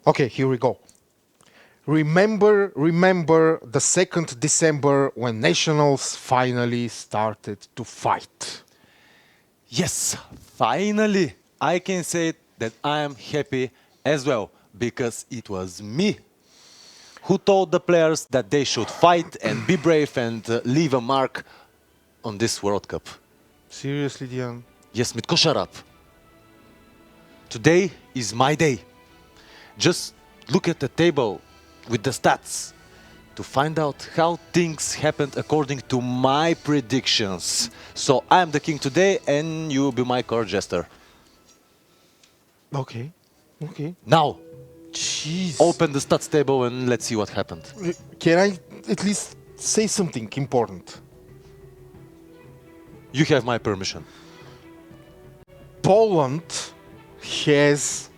Okay, here we go. Remember the 2nd December when nationals finally started to fight. Yes, finally, I can say that I am happy as well because it was me who told the players that they should fight and be brave and leave a mark on this World Cup. Seriously, Dian? Yes, Mitko, shut up. Today is my day. Just look at the table with the stats to find out how things happened according to my predictions. So I am the king today and you will be my court jester. Okay. Okay. Now, Jeez. open the stats table and let's see what happened. Can I at least say something important? You have my permission. Poland has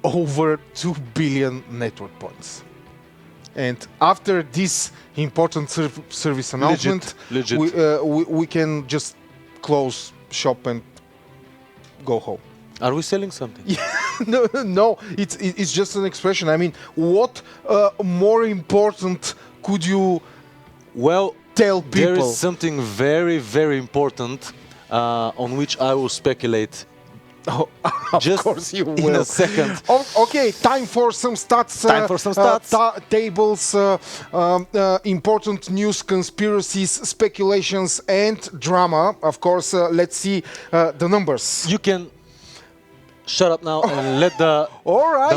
over 2 billion network points. And after this important service announcement, Legit. we can just close shop and go home. Are we selling something? No, it's just an expression. I mean, what more important could you Well, tell people? there is something very, very important on which I will speculate. Of Just course you will. in a second. Okay, time for some stats. Time for some stats. Tables, important news, conspiracies, speculations, and drama. Of course, let's see the numbers. You can shut up now and let the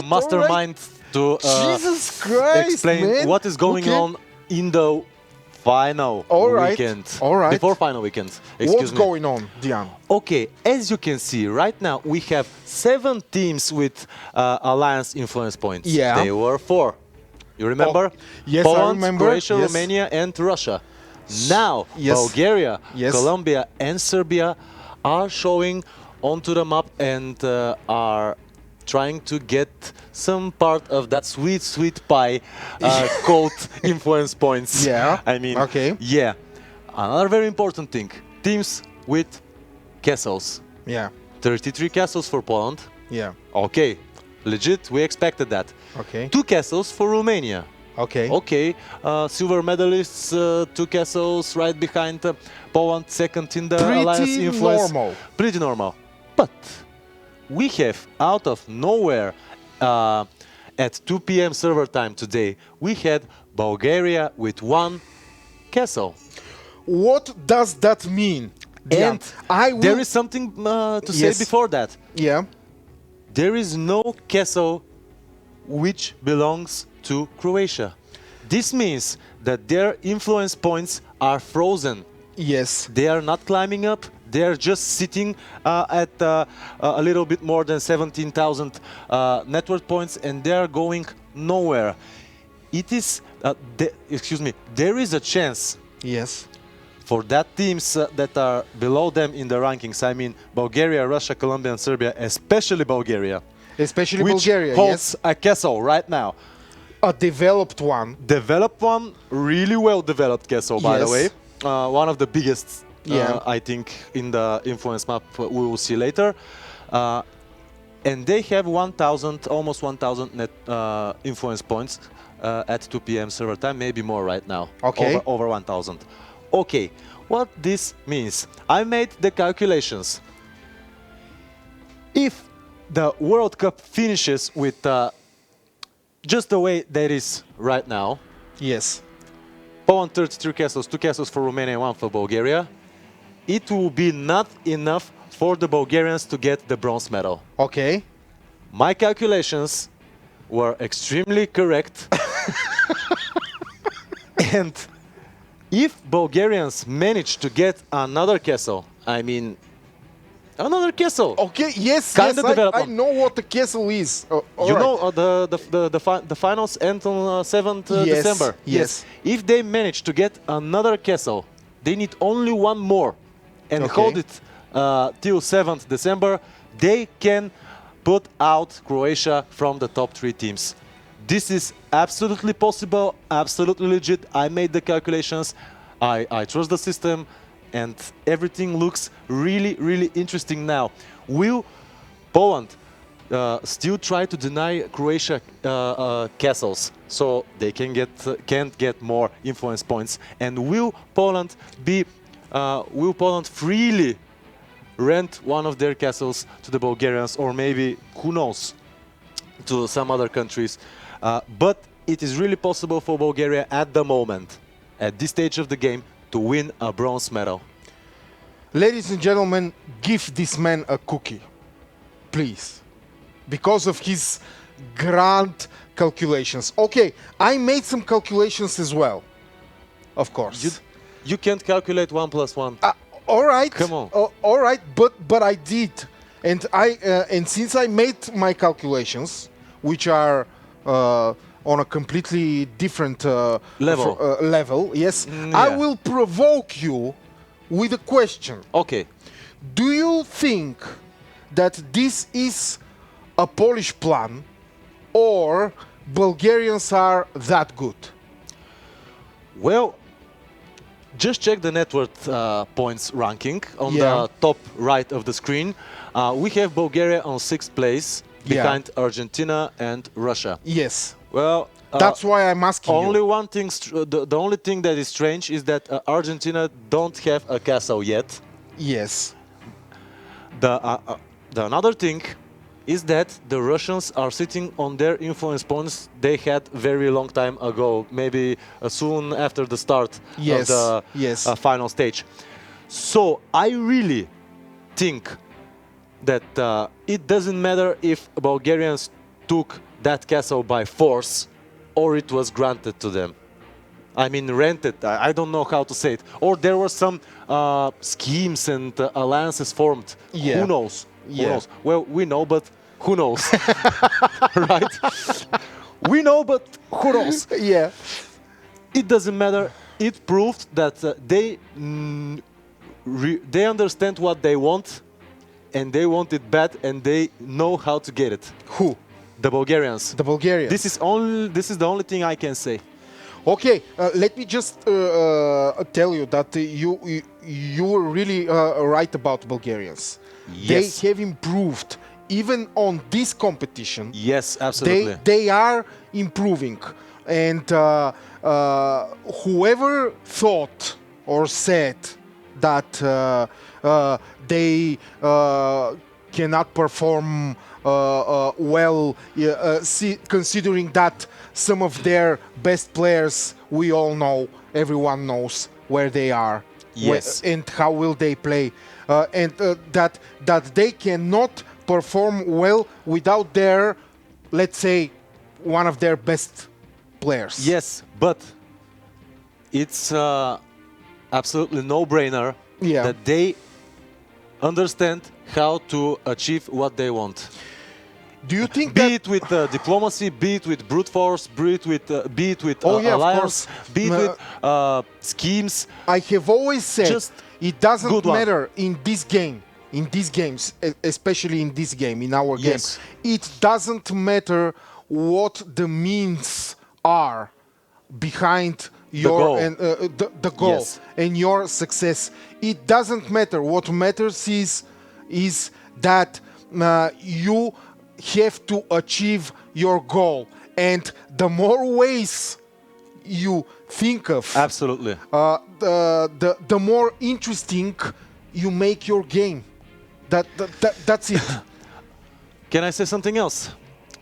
mastermind to Jesus Christ, explain man. what is going Okay. on in the final weekend. All right. Before final weekend. What's Excuse me. going on, Dian? Okay, as you can see right now, we have 7 teams with alliance influence points. Yeah. They were 4. You remember? yes, I Poland, remember. Croatia, Yes. Romania, and Russia. Now, Yes. Bulgaria, Yes. Colombia, and Serbia are showing onto the map and are trying to get some part of that sweet, sweet pie called influence points. Yeah. I mean, Okay. yeah. Another very important thing, teams with castles. Yeah, 33 castles for Poland. yeah. Okay, legit, we expected that. Okay. 2 castles for Romania. Okay. Okay, silver medalists, 2 castles right behind Poland, second in the alliance Pretty influence. normal. Pretty normal. But we have out of nowhere at 2 p.m. server time today, we had Bulgaria with 1 castle. What does that mean? Dian? And I will... there is something to say Yes. before that. Yeah. There is no castle which belongs to Croatia. This means that their influence points are frozen. Yes. They are not climbing up. They are just sitting at a little bit more than 17,000 network points, and they are going nowhere. It is, excuse me, there is a chance Yes. for that teams that are below them in the rankings. I mean, Bulgaria, Russia, Colombia, and Serbia, especially Bulgaria, Especially which Bulgaria. holds Yes. a castle right now. A developed one. Developed one, really well developed castle, by the Yes. way. One of the biggest, Yeah. I think, in the influence map we will see later. And they have 1,000, almost 1,000 net influence points at 2 p.m. server time, maybe more right now. Okay. Over 1,000. Okay, what this means? I made the calculations. If the World Cup finishes with just the way that is right now, Yes. Poland 33 castles, 2 castles for Romania, 1 for Bulgaria, it will be not enough for the Bulgarians to get the bronze medal. Okay. My calculations were extremely correct. And if Bulgarians manage to get another castle, I mean, another castle. Okay. Yes. Kinda Yes. I development. know what the castle is. All You right. know the finals end on 7th Yes, December. yes. If they manage to get another castle, they need only one more and Okay. hold it till 7th December. They can put out Croatia from the top 3 teams. This is absolutely possible, absolutely legit. I made the calculations. I trust the system, and everything looks really, really interesting now. Will Poland still try to deny Croatia castles, so they can't get more influence points. And will Poland freely rent one of their castles to the Bulgarians, or maybe who knows, to some other countries? But it is really possible for Bulgaria at the moment, at this stage of the game, to win a bronze medal. Ladies and gentlemen, give this man a cookie, please, because of his grand calculations. Okay, I made some calculations as well, of course. You can't calculate 1 plus 1. All right. Come on. All right, but I did, and since I made my calculations, which are on a completely different level, yes, I will provoke you with a question. Okay. Do you think that this is a Polish plan, or Bulgarians are that good? Well, just check the net worth points ranking on the top right of the screen. We have Bulgaria on 6th place, behind Argentina and Russia. Yes. Well, that's why I'm asking only you. one thing. The only thing that is strange is that Argentina don't have a castle yet. Yes. The another thing is that the Russians are sitting on their influence points they had very long time ago, maybe soon after the start of the final stage. So I really think that it doesn't matter if Bulgarians took that castle by force or it was granted to them. I mean, rented. I don't know how to say it. Or there were some schemes and alliances formed. Yeah. Who knows? Who Yeah. knows? Well, we know, but who knows? Right? We know, but who knows? Yeah. It doesn't matter. It proved that they understand what they want, and they want it bad, and they know how to get it. Who? The Bulgarians. The Bulgarians. This is the only thing I can say. Okay, let me just tell you that you were really right about Bulgarians. Yes. They have improved even on this competition. Yes, absolutely. They are improving, and whoever thought or said that they cannot perform well, considering that some of their best players, we all know, everyone knows where they are, yes, and how will they play, and that they cannot perform well without their, let's say, one of their best players. Yes, but it's absolutely no-brainer that they understand how to achieve what they want. Do you think be it with diplomacy, be it with brute force, be it with alliance, be it with schemes? I have always said it doesn't matter in this game, in these games, especially in this game, in our game. It doesn't matter what the means are behind your the goal and your success. It doesn't matter. What matters is that you have to achieve your goal, and the more ways you think of, absolutely, the more interesting you make your game. That's it. Can I say something else?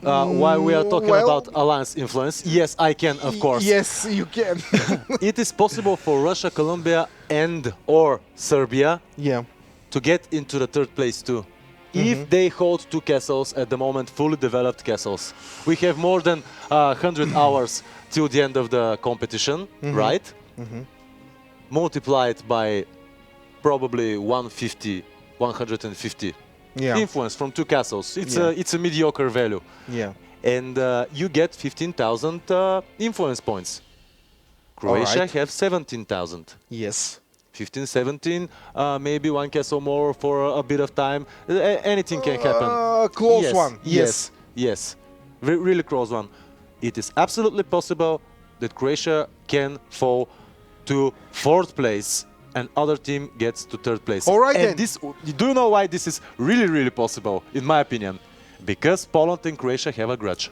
While we are talking about alliance influence, yes, I can, of course. Yes, you can. It is possible for Russia, Colombia, and or Serbia to get into the third place too. If they hold 2 castles at the moment, fully developed castles. We have more than 100 hours till the end of the competition, right? Multiplied by probably 150 influence from 2 castles. It's a mediocre value. And you get 15,000 influence points. Croatia have 17,000. Yes. 15, 17, maybe 1 castle more for a bit of time. Anything can happen. Close one. Yes. Really close one. It is absolutely possible that Croatia can fall to 4th place and other team gets to 3rd place. All right, and this, do you know why this is really, really possible, in my opinion? Because Poland and Croatia have a grudge.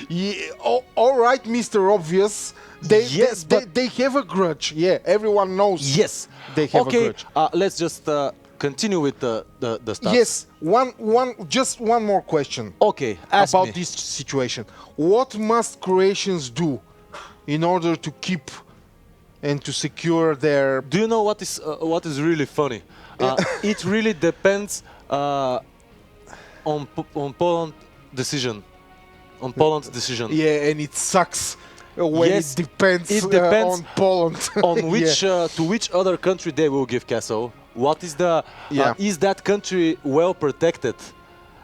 Yeah, all right, Mr. Obvious. They have a grudge. Yeah, everyone knows. Yes. They have a grudge. Let's just continue with the stuff. Yes, just one more question. Okay, ask about me. this situation. What must Croatians do in order to keep and to secure their? Do you know what is really funny? It really depends on Poland's decision. On Poland's decision. Yeah, and it sucks when Yes, it depends on Poland. On which Yeah. to which other country they will give castle. What is the is that country well protected?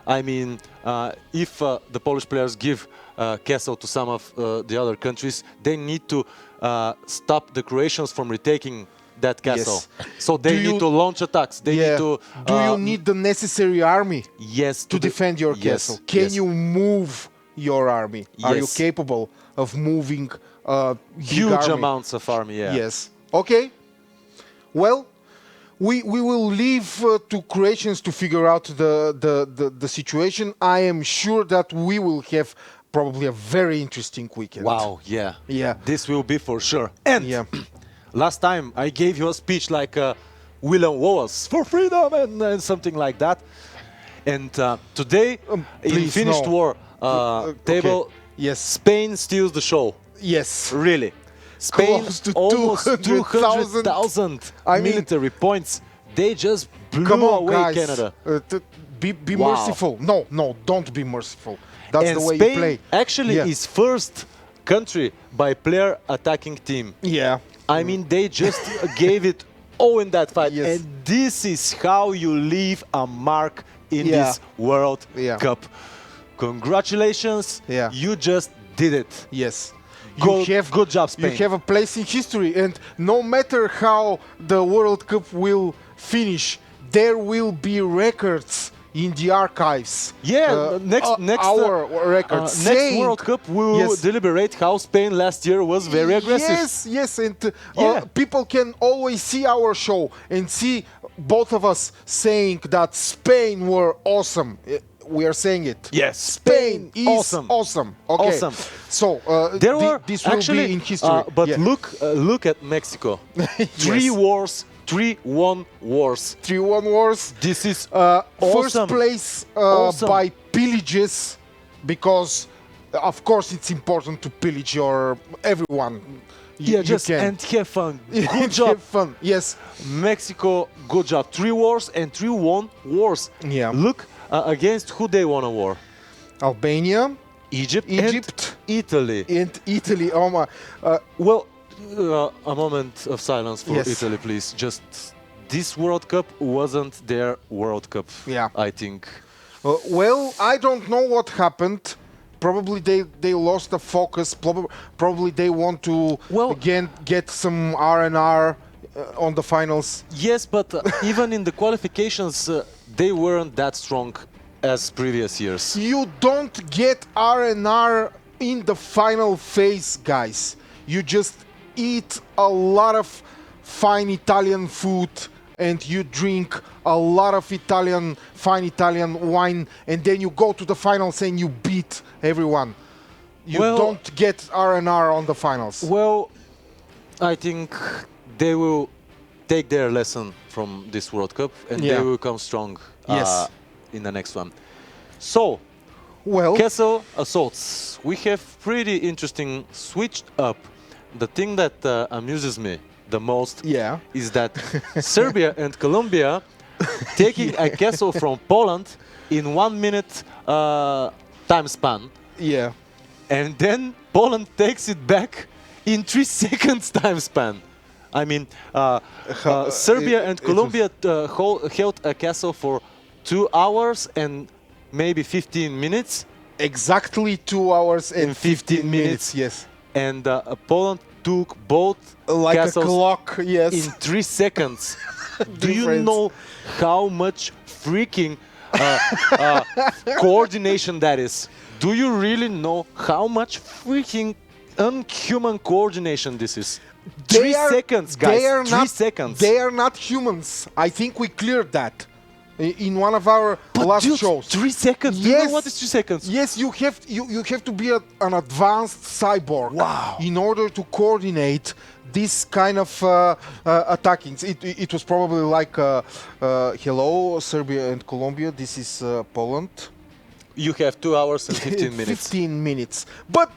I mean, if the Polish players give castle to some of the other countries, they need to stop the Croatians from retaking that castle. Yes. So they need to launch attacks. They need to. Do you need the necessary army Yes, to defend your castle? Can you move your army? Are you Yes. capable of moving huge army? amounts of army? Yeah. Yes. Okay. Well, we will leave to Croatians to figure out the situation. I am sure that we will have probably a very interesting weekend. Wow. Yeah. Yeah. This will be for sure. And Yeah. last time I gave you a speech like William Wallace for freedom and something like that. And today, in please, finished no. war table, Okay. Yes. Spain steals the show. Yes. Really. Spain Close to almost 200,000 200,000 I mean- military points. They just blew Come on, away guys. Canada. Be Wow. merciful. No, don't be merciful. That's And the way Spain you play. actually Yeah. is first country by player attacking team. Yeah. I mean, they just gave it all in that fight. Yes. And this is how you leave a mark in Yeah. this World Yeah. Cup. Congratulations. Yeah. You just did it. Yes. Good job, Spain. You have a place in history, and no matter how the World Cup will finish, there will be records in the archives. Yeah, our records. next saying- World Cup will Yes. deliberate how Spain last year was very aggressive. Yes, and Yeah. people can always see our show and see both of us saying that Spain were awesome. We are saying it. Yes, Spain is awesome. awesome. Okay. Awesome. So There were this will actually, be in history. but Yeah. look at Mexico. Three Yes. wars, 3-1 wars. 3-1 wars. This is First awesome. place Awesome. by pillages, because of course it's important to pillage your everyone. Yeah, just can. and have fun. Good And job, have fun. Yes. Mexico. Good job. 3 wars and 3-1 wars. Yeah. Look against who they won a war. Albania, Egypt, Egypt. and Italy. and Italy. Oh my. Well, a moment of silence for Yes. Italy, please. Just this World Cup wasn't their World Cup. Yeah. I think. Well, I don't know what happened. Probably they lost the focus. Probably they want to Well- again get some R&R on the finals. Yes, but even in the qualifications, they weren't that strong as previous years. You don't get R&R in the final phase, guys. You just eat a lot of fine Italian food and you drink a lot of fine Italian wine, and then you go to the finals and you beat everyone. You Well- don't get R&R on the finals. Well, I think they will take their lesson from this World Cup and Yeah. they will come strong Yes. in the next one. So, Well, Castle assaults. We have pretty interesting switched up. The thing that amuses me the most yeah. is that Serbia and Colombia taking a castle from Poland in 1 minute time span, Yeah. and then Poland takes it back in 3 seconds time span. I mean, Serbia and it was- Colombia held a castle for 2 hours and maybe 15 minutes, Exactly 2 hours and 15 minutes. Yes. and Poland took both Like a castles clock. Yes. in 3 seconds. Do you Difference. know how much freaking coordination that is? Do you really know how much freaking unhuman coordination this is? 3 seconds, guys. They are 3 not, seconds. They are not humans. I think we cleared that. in one of our last dude, shows. 3 seconds? Do you know what is 3 seconds? Yes, you have to be an advanced cyborg in order to coordinate this kind of attacking. It was probably like, hello, Serbia and Colombia, this is Poland. You have 2 hours and 15 minutes. 15 minutes. But,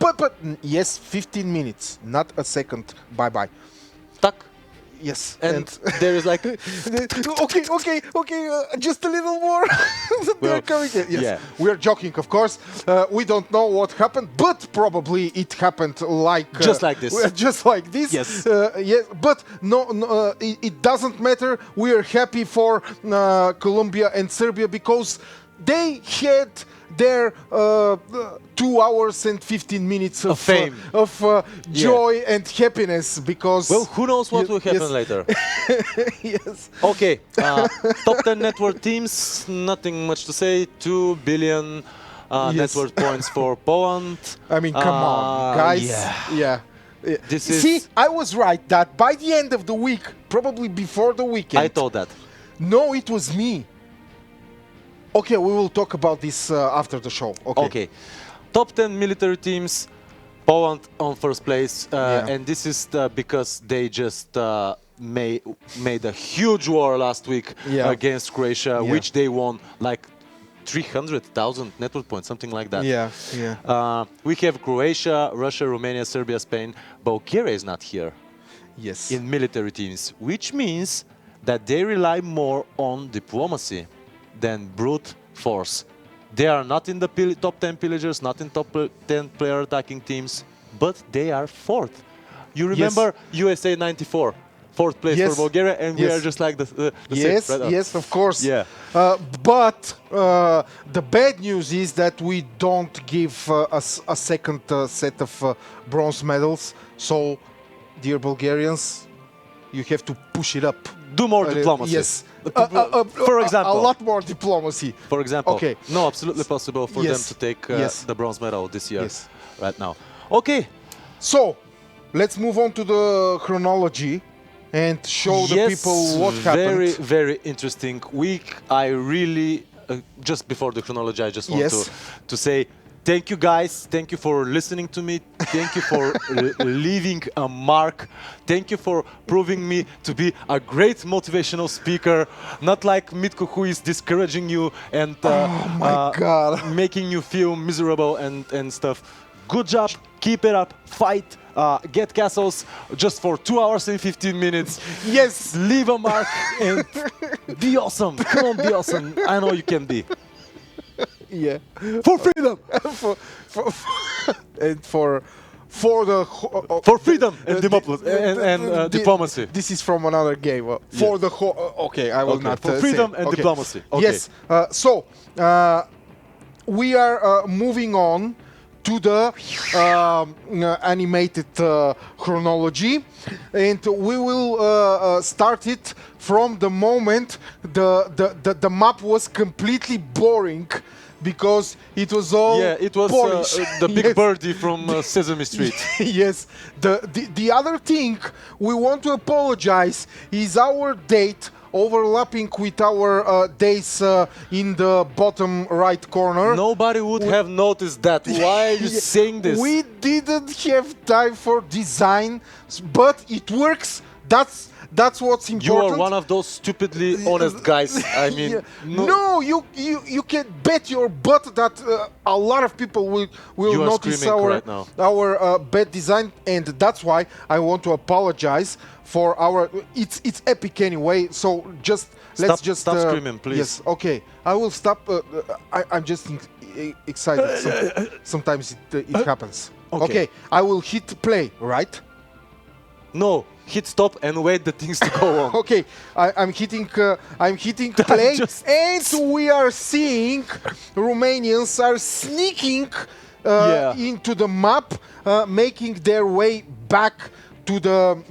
yes, 15 minutes, not a second. Bye-bye. Tak. Yes. And there is like... okay, just a little more. They're coming. Yes. Yeah. We're joking, of course. We don't know what happened, but probably it happened like... just like this. Just like this. Yes. Yes. But no, it doesn't matter. We are happy for Colombia and Serbia because they had their 2 hours and 15 minutes of fame, of joy and happiness, because well, who knows what will happen later. Yes. Okay, top 10 network teams, nothing much to say. 2 billion network points for Poland. I mean, come on, guys. Yeah. See, I was right that by the end of the week, probably before the weekend, I thought that. No, it was me. Okay, we will talk about this after the show. Okay. Top 10 military teams, Poland on first place, and this is because they just made a huge war last week against Croatia, which they won like 300,000 network points, something like that. We have Croatia, Russia, Romania, Serbia, Spain. Bulgaria is not here. Yes. In military teams, which means that they rely more on diplomacy than brute force. They are not in the top 10 pillagers, not in top 10 player attacking teams, but they are fourth. You remember USA 94, fourth place for Bulgaria, and we are just like the sixth, right? Yes, of course. Yeah. But the bad news is that we don't give a second set of bronze medals. So, dear Bulgarians, you have to push it up. Do more diplomacy. Yes. For example. A lot more diplomacy. For example. Okay. No, absolutely possible for them to take the bronze medal this year, right now. Okay. So, let's move on to the chronology and show the people what happened. Very, very interesting week. I really, just before the chronology, I just want to say thank you, guys. Thank you for listening to me. Thank you for leaving a mark. Thank you for proving me to be a great motivational speaker, not like Mitko, who is discouraging you and making you feel miserable and stuff. Good job. Keep it up. Fight. Get castles just for 2 hours and 15 minutes. Yes. Leave a mark and be awesome. Come on, be awesome. I know you can be. Yeah, for freedom, and for the for freedom and democracy and diplomacy. This is from another game. For the okay, I will not for freedom and diplomacy. Okay. Yes. So we are moving on to the animated chronology, and we will start it from the moment the map was completely boring. Because it was all it was the big birdie from Sesame Street. Yes. The other thing we want to apologize is our date overlapping with our days in the bottom right corner. Nobody would have noticed that. Why are you saying this? We didn't have time for design, but it works. That's what's important. You are one of those stupidly honest guys. I mean, no, you can bet your butt that a lot of people will notice our bad design, and that's why I want to apologize for our. It's epic anyway. So let's just stop screaming, please. Yes, okay. I will stop. I'm just excited. Sometimes it happens. Okay, I will hit play. Right? No. Hit stop and wait the things to go on. Okay, I'm hitting play, and we are seeing Romanians are sneaking into the map, making their way back to the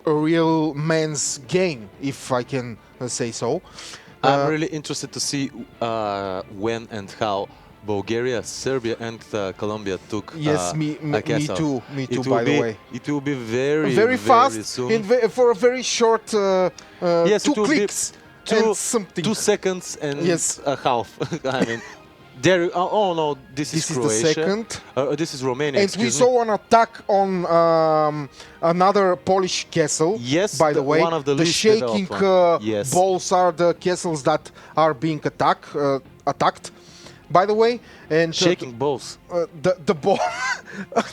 real men's game, if I can say so. I'm really interested to see when and how Bulgaria, Serbia, and Colombia took Yes, a castle. me too. By the way, it will be very, very fast soon. and for a very short Yes, two it will be clicks and something. 2 seconds and Yes. a half. I mean, there. Oh no, this is the Croatia. second. This is Romania. And we excuse me. saw an attack on another Polish castle. Yes, by the way, one of the least shaking developed one. Yes. balls are the castles that are being attacked. By the way, and Shaking balls. the ball,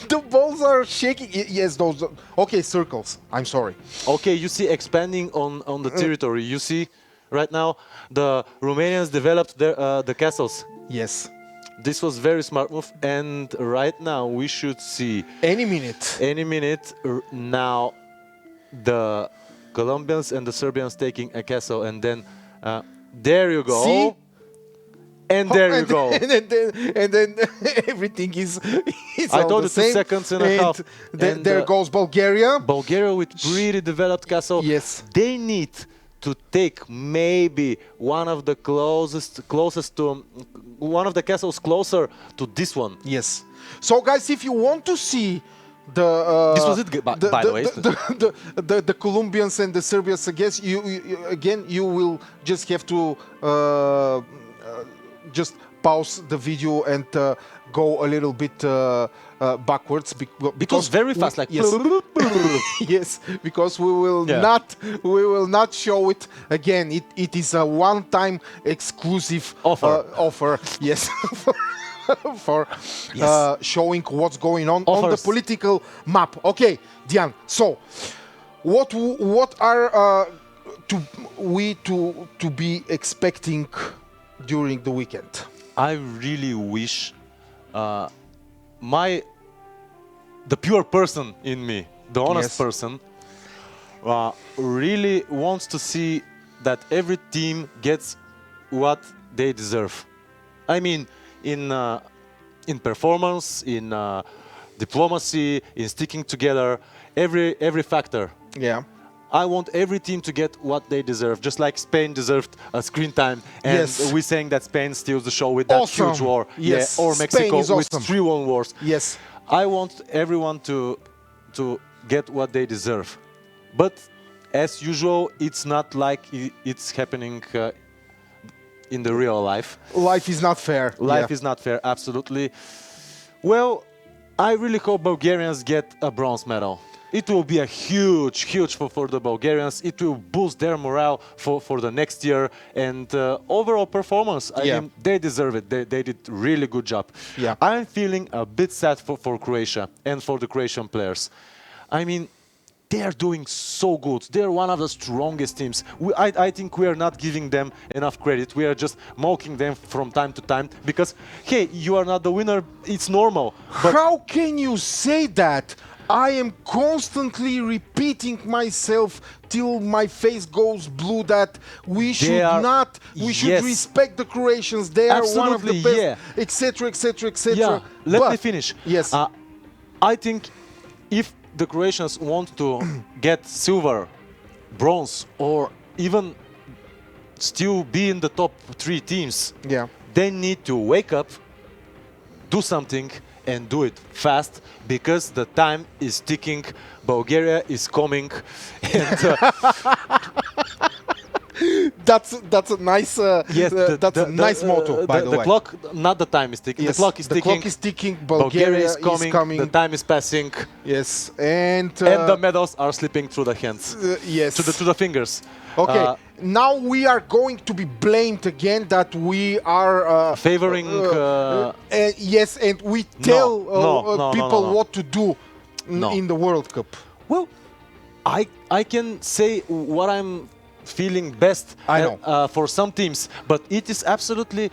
the balls are shaking. Yes, those. Okay, circles. I'm sorry. Okay, you see expanding on the territory. You see, right now the Romanians developed the castles. Yes. This was very smart move, and right now we should see Any minute. any minute now the Colombians and the Serbians taking a castle, and then there you go. See? And there you go. And then everything is I all told the you 2 same. seconds and a half. And, there goes Bulgaria. Bulgaria with pretty developed castle. Yes. They need to take maybe one of the closest to one of the castles closer to this one. Yes. So guys, if you want to see the This was it, by the way. the Colombians and the Serbians, I guess you will just have to just pause the video and go a little bit backwards because very fast, like yes, yes, because we will not show it again. It is a one-time exclusive offer. Yes. For showing what's going on the political map. Okay, Diane. So, what are to be expecting during the weekend? I really wish the pure person in me, the honest person, really wants to see that every team gets what they deserve. I mean, in performance, in diplomacy, in sticking together, every factor. Yeah. I want every team to get what they deserve, just like Spain deserved screen time, and we're saying that Spain steals the show with that huge war, or Mexico with 3-1 wars. Yes, I want everyone to get what they deserve, but as usual, it's not like it's happening in the real life. Life is not fair. Life is not fair, absolutely. Well, I really hope Bulgarians get a bronze medal. It will be a huge for the Bulgarians. It will boost their morale for the next year and overall performance. I mean, they deserve it. They did really good job. Yeah. I'm feeling a bit sad for Croatia and for the Croatian players. I mean, they are doing so good. They're one of the strongest teams. I think we are not giving them enough credit. We are just mocking them from time to time because, hey, you are not the winner. It's normal. But how can you say that? I am constantly repeating myself till my face goes blue that we should respect the Croatians. They are one of the best, etc., etc., etc. Yeah. Let me finish. Yes. I think if the Croatians want to get silver, bronze, or even still be in the top 3 teams, they need to wake up, do something, and do it fast because the time is ticking. Bulgaria is coming, and that's a nice nice motto. By the way, the clock, not the time is ticking. Yes, the clock is ticking. Clock is ticking. Bulgaria is coming. The time is passing. Yes, and the medals are slipping through the hands. Yes, to the fingers. Okay. Now we are going to be blamed again that we are favoring. Yes, and we tell people what to do in the World Cup. Well, I can say what I'm feeling best for some teams, but it is absolutely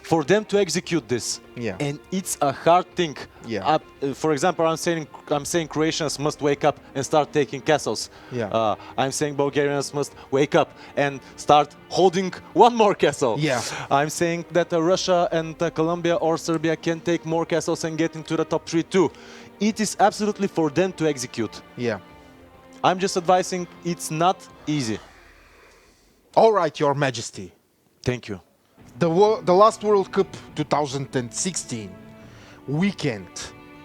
for them to execute this. Yeah. And it's a hard thing. Yeah. For example, I'm saying Croatians must wake up and start taking castles. Yeah. I'm saying Bulgarians must wake up and start holding one more castle. Yeah. I'm saying that Russia and Colombia or Serbia can take more castles and get into the top 3 too. It is absolutely for them to execute. Yeah. I'm just advising it's not easy. All right, Your Majesty. Thank you. The last World Cup 2016 weekend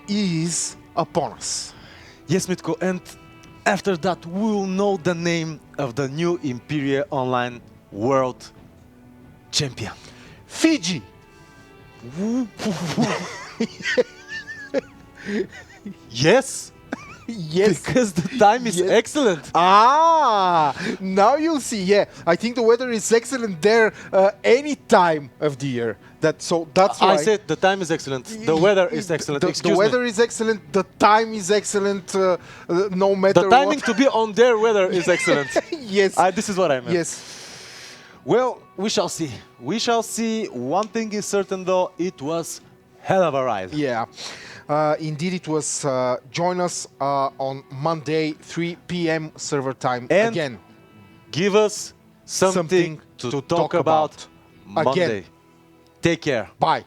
is upon us. Yes, Mitko, and after that we will know the name of the new Imperia Online World Champion. Fiji. Yes, Yes. because the time is Yes. excellent. Now you'll see. Yeah, I think the weather is excellent there any time of the year. That's why I said the time is excellent. The weather is excellent. The Excuse weather me. is excellent. The time is excellent. No matter The timing what. to be on their weather is excellent. Yes. This is what I meant. Yes. Well, we shall see. We shall see. One thing is certain, though, it was hell of a ride. Yeah. Indeed, it was. Join us on Monday, 3 p.m. server time And again. give us something to talk about Monday. Again. Take care. Bye.